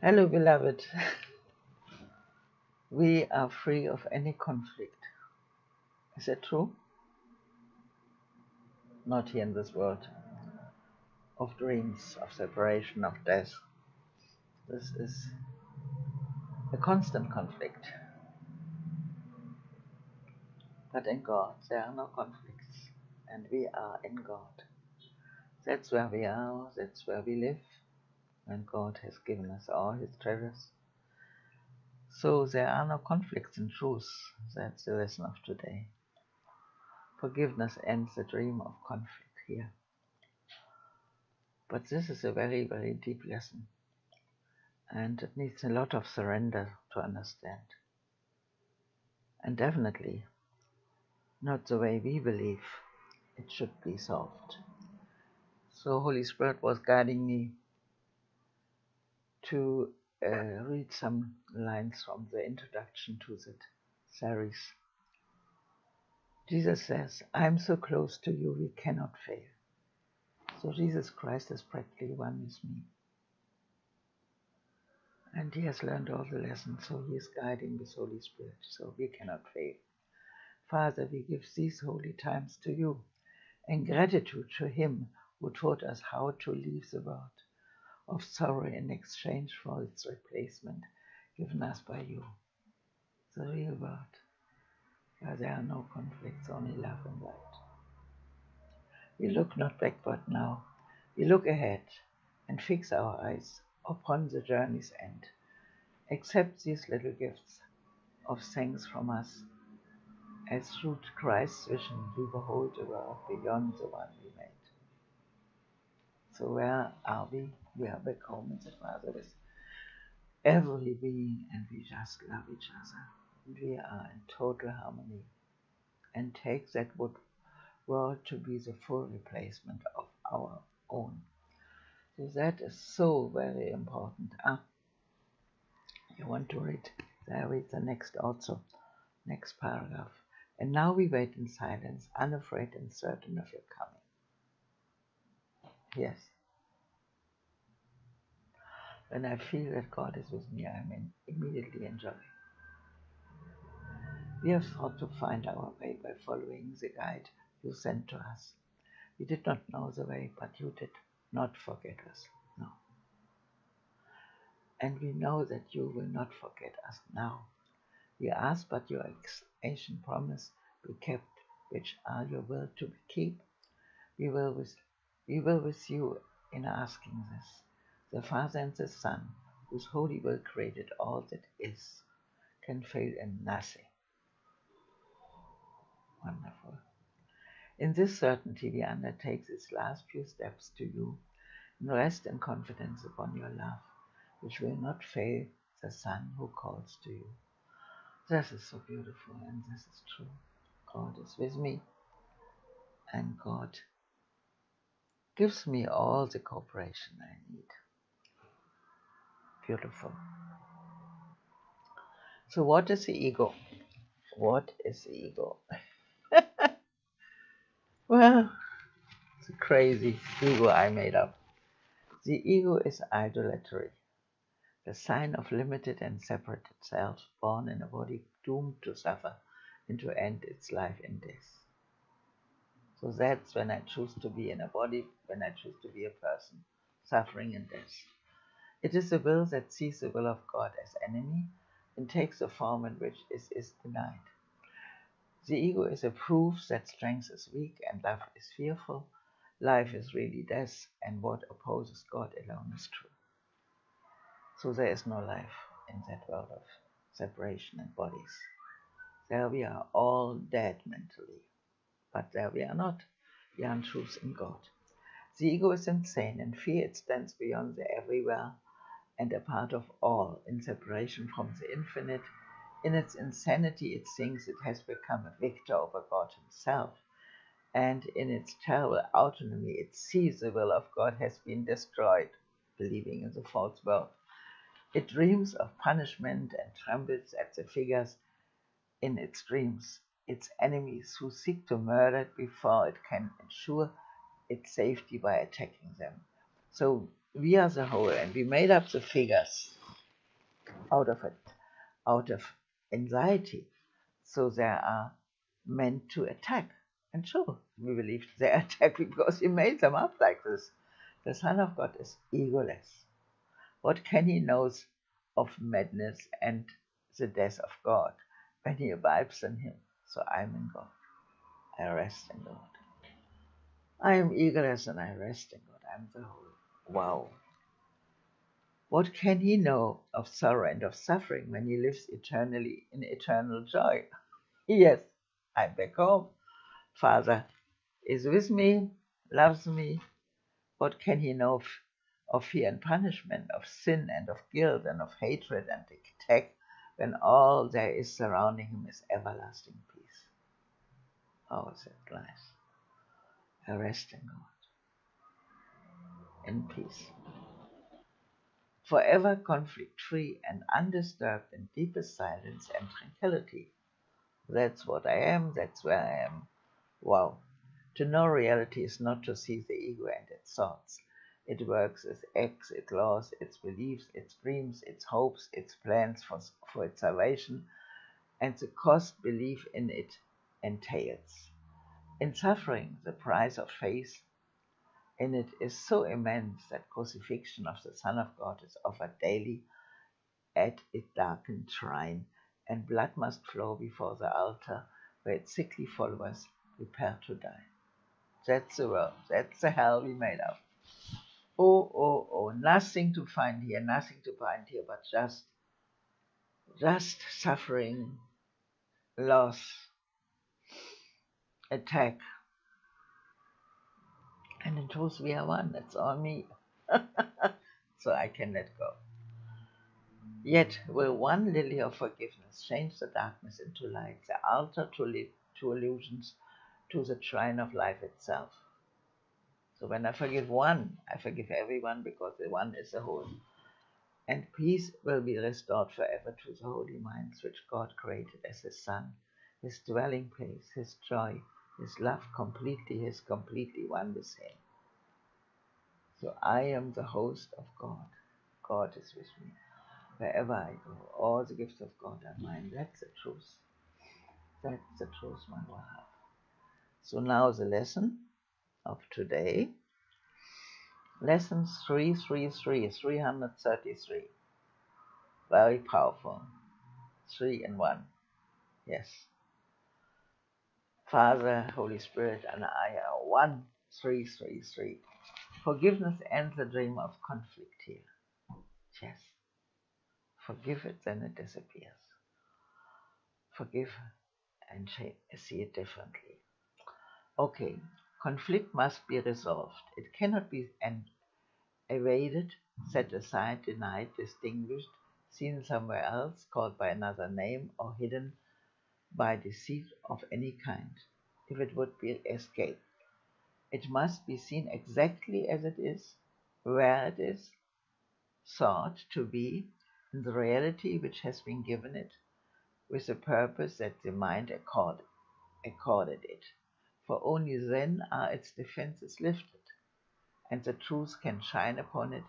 Hello, beloved. We are free of any conflict. Is that true? Not here in this world. Of dreams, of separation, of death. This is a constant conflict. But in God, there are no conflicts. And we are in God. That's where we are. That's where we live. And God has given us all His treasures. So there are no conflicts in truth. That's the lesson of today. Forgiveness ends the dream of conflict here. But this is a very, very deep lesson. And it needs a lot of surrender to understand. And definitely not the way we believe it should be solved. So Holy Spirit was guiding me to read some lines from the introduction to that series. Jesus says, I am so close to you, we cannot fail. So Jesus Christ is practically one with me. And He has learned all the lessons, so He is guiding with Holy Spirit, so we cannot fail. Father, we give these holy times to you, in gratitude to Him who taught us how to leave the world of sorrow in exchange for its replacement given us by you, the real world, where there are no conflicts, only love and light. We look not backward now, we look ahead and fix our eyes upon the journey's end. Accept these little gifts of thanks from us, as through Christ's vision we behold a world beyond the one we made. So where are we? We are back home in the Father with every being, and we just love each other. And we are in total harmony, and take that world to be the full replacement of our own. So that is so very important. You want to read? There read the next also, next paragraph. And now we wait in silence, unafraid and certain of your coming. Yes. When I feel that God is with me, I am immediately in joy. We have sought to find our way by following the guide you sent to us. We did not know the way, but you did not forget us. No. And we know that you will not forget us now. We ask but your ancient promise be kept, which are your will to keep. We will with you in asking this. The Father and the Son, whose holy will created all that is, can fail in nothing. Wonderful. In this certainty we undertake these last few steps to you, and rest in confidence upon your love, which will not fail the Son who calls to you. This is so beautiful, and this is true. God is with me, and God gives me all the cooperation I need. Beautiful. So what is the ego? What is the ego? Well, it's a crazy ego I made up. The ego is idolatry, the sign of limited and separated self, born in a body doomed to suffer and to end its life in death. So that's when I choose to be in a body, when I choose to be a person, suffering in death. It is the will that sees the will of God as enemy and takes the form in which it is denied. The ego is a proof that strength is weak and love is fearful. Life is really death, and what opposes God alone is true. So there is no life in that world of separation and bodies. There we are all dead mentally, but there we are not. We are in truth in God. The ego is insane. In fear it stands beyond the everywhere and a part of all, in separation from the infinite. In its insanity it thinks it has become a victor over God himself, and in its terrible autonomy it sees the will of God has been destroyed, believing in the false world. It dreams of punishment and trembles at the figures in its dreams, its enemies who seek to murder it before it can ensure its safety by attacking them. So we are the whole, and we made up the figures out of it, out of anxiety. So they are meant to attack. And sure, we believe they attack because he made them up like this. The Son of God is egoless. What can he know of madness and the death of God when he abides in him? So I am in God. I rest in God. I am egoless and I rest in God. I am the whole. Wow. What can he know of sorrow and of suffering when he lives eternally in eternal joy? Yes, I'm back home. Father is with me, loves me. What can he know of fear and punishment, of sin and of guilt and of hatred and attack when all there is surrounding him is everlasting peace? Oh, is that nice? I rest in God, in peace. Forever conflict-free and undisturbed in deepest silence and tranquility. That's what I am, that's where I am. Wow. To know reality is not to see the ego and its thoughts. It works, its acts, its laws, its beliefs, its dreams, its hopes, its plans for its salvation, and the cost belief in it entails. In suffering, the price of faith in it is so immense that crucifixion of the Son of God is offered daily at its darkened shrine, and blood must flow before the altar where its sickly followers prepare to die. That's the world. That's the hell we made up. Oh, oh, oh, nothing to find here, but just suffering, loss, attack. And in truth, we are one. That's all me. So I can let go. Yet will one lily of forgiveness change the darkness into light, the altar to illusions, to the shrine of life itself. So when I forgive one, I forgive everyone because the one is the whole. And peace will be restored forever to the holy minds which God created as his Son, his dwelling place, his joy, his love His completely one with him. So I am the host of God. God is with me. Wherever I go, all the gifts of God are mine. That's the truth. That's the truth one will have. So now the lesson of today. Lesson 333. Very powerful. 3 in 1. Yes. Father, Holy Spirit, and I are 1, 333. Forgiveness ends the dream of conflict here. Yes. Forgive it, then it disappears. Forgive and see it differently. Okay, conflict must be resolved. It cannot be evaded, set aside, denied, distinguished, seen somewhere else, called by another name, or hidden by deceit of any kind, if it would be escaped. It must be seen exactly as it is, where it is, thought to be, in the reality which has been given it, with the purpose that the mind accorded it. For only then are its defenses lifted, and the truth can shine upon it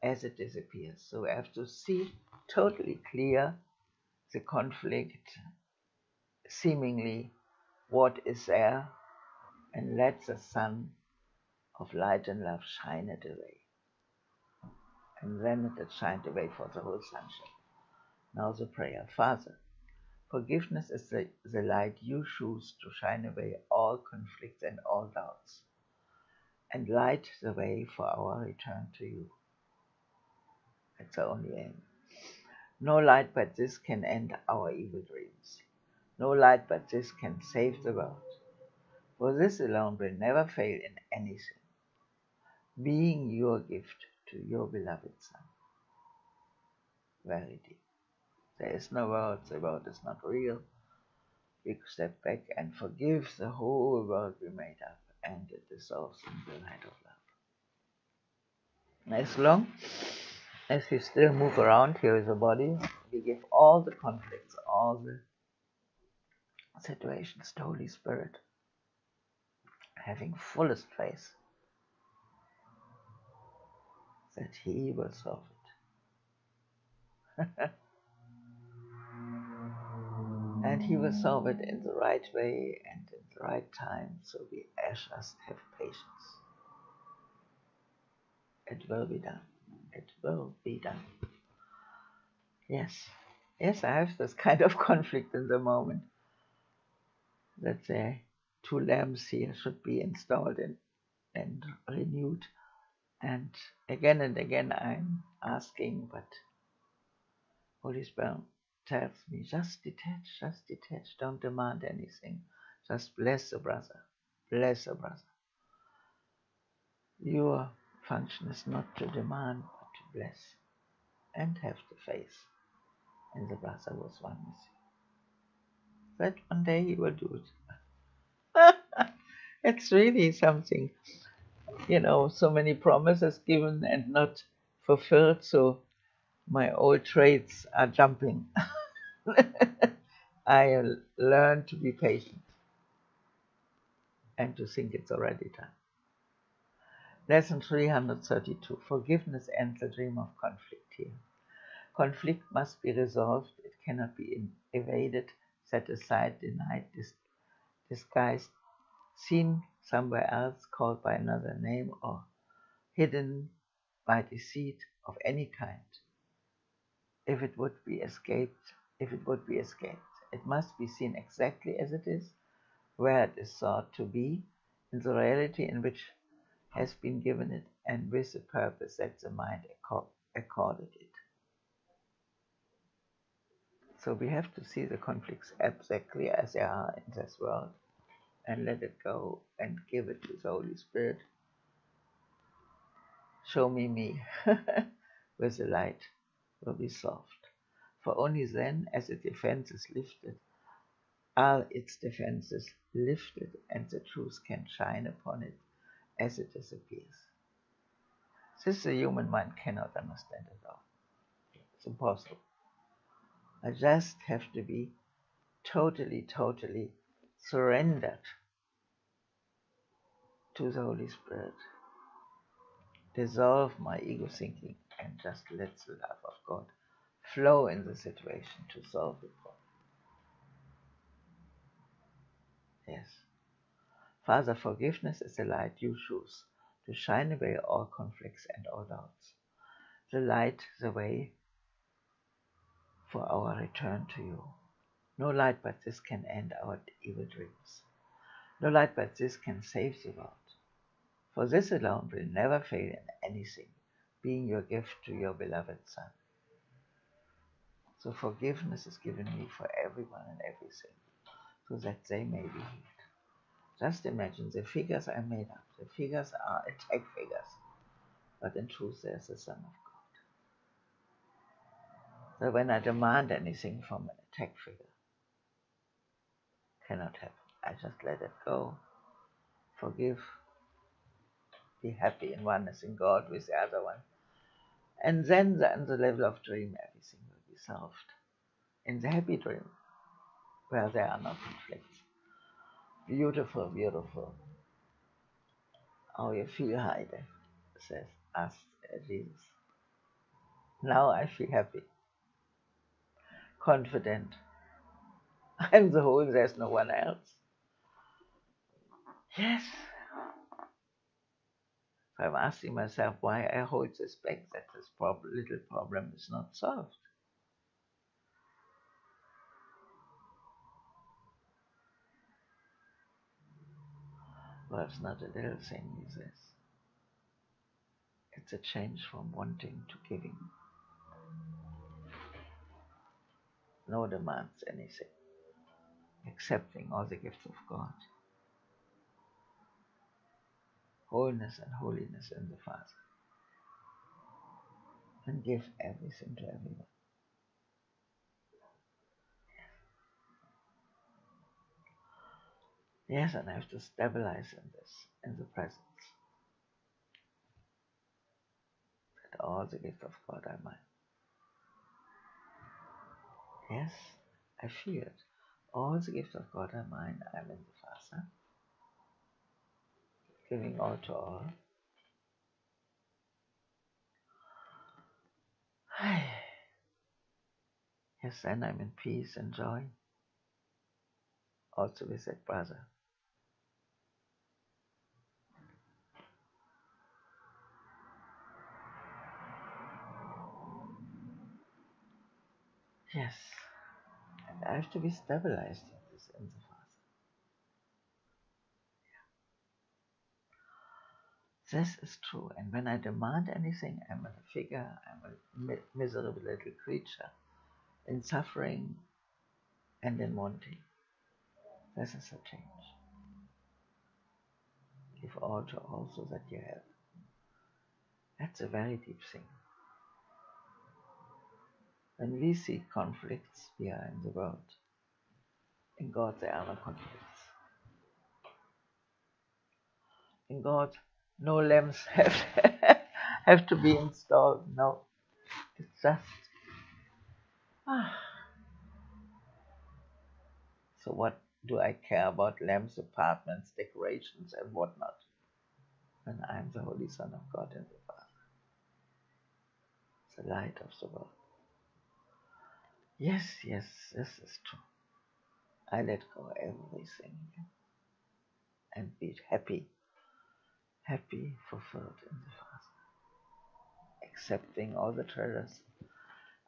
as it disappears. So we have to see totally clear the conflict, seemingly what is there, and let the sun of light and love shine it away. And then it had shined away for the whole sunshine. Now the prayer. Father, forgiveness is the light you choose to shine away all conflicts and all doubts, and light the way for our return to you. That's the only aim. No light but this can end our evil dreams. No light but this can save the world. For this alone will never fail in anything, being your gift to your beloved Son. Very deep. There is no world, the world is not real. We step back and forgive the whole world we made up, and it dissolves in the light of love. As long as we still move around here as a body, we give all the conflicts, all the situations to Holy Spirit, having fullest faith that He will solve it. And He will solve it in the right way and in the right time, so we just have patience. It will be done. It will be done. Yes. Yes, I have this kind of conflict in the moment that the 2 lamps here should be installed and renewed. And again I'm asking, but Holy Spirit tells me, just detach, don't demand anything. Just bless the brother. Bless the brother. Your function is not to demand, but to bless. And have the faith in the brother who is one with you. That one day he will do it. It's really something, so many promises given and not fulfilled, so my old traits are jumping. I learned to be patient and to think it's already done. Lesson 332. Forgiveness ends the dream of conflict here. Conflict must be resolved. It cannot be evaded, set aside, denied, disguised, seen somewhere else, called by another name, or hidden by deceit of any kind. If it would be escaped, it must be seen exactly as it is, where it is thought to be, in the reality in which has been given it, and with the purpose that the mind accorded it. So we have to see the conflicts exactly as they are in this world and let it go and give it to the Holy Spirit. Show me with the light will be solved. For only then, as the defense is lifted, are its defenses lifted, and the truth can shine upon it as it disappears. This the human mind cannot understand at all. It's impossible. I just have to be totally surrendered to the Holy Spirit. Dissolve my ego thinking and just let the love of God flow in the situation to solve the problem. Yes. Father, forgiveness is the light you choose to shine away all conflicts and all doubts. The light, the way for our return to you. No light but this can end our evil dreams. No light but this can save the world. For this alone will never fail in anything, being your gift to your beloved Son. So forgiveness is given me for everyone and everything, so that they may be healed. Just imagine the figures I made up. The figures are attack figures, but in truth there's the Son of God. So when I demand anything from an attack figure, cannot happen. I just let it go, forgive, be happy in oneness in God with the other one. And then on the level of dream, everything will be solved. In the happy dream, where there are no conflicts. Beautiful, beautiful. How you feel, Heide, says, asked Jesus. Now I feel happy, confident. I'm the whole, there's no one else. Yes. So I'm asking myself why I hold this back, that this little problem is not solved. Well, it's not a little thing, he says. It's a change from wanting to giving. No demands anything. Accepting all the gifts of God. Wholeness and holiness in the Father. And give everything to everyone. Yes, and I have to stabilize in this, in the presence. That all the gifts of God are mine. Yes, I feel it. All the gifts of God are mine. I'm in the Father. Giving all to all. Yes, then I'm in peace and joy. Also we said brother. Yes, and I have to be stabilized in this in the Father. This is true, and when I demand anything, I'm a figure, I'm a miserable little creature in suffering and in wanting. This is a change. Give also that you have. That's a very deep thing. When we see conflicts, we are in the world. In God, there are no conflicts. In God, no lamps have to be installed. No, it's just. So what do I care about lamps, apartments, decorations, and whatnot? When I am the Holy Son of God and the Father, the light of the world. Yes, this is true. I let go everything and be happy, fulfilled in the Father, accepting all the treasures.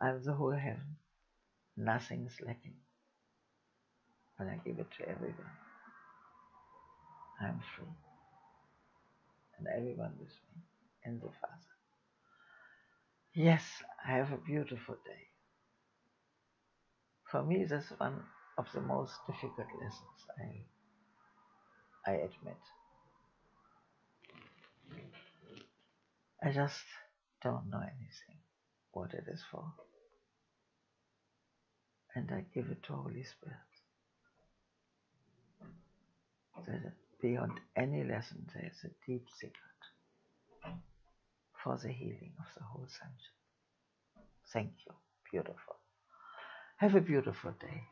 I'm the whole heaven. Nothing is lacking. When I give it to everyone, I'm free. And everyone with me in the Father. Yes, I have a beautiful day. For me, this is one of the most difficult lessons, I admit. I just don't know anything, what it is for. And I give it to Holy Spirit. That beyond any lesson, there is a deep secret for the healing of the whole sonship. Thank you. Beautiful. Have a beautiful day.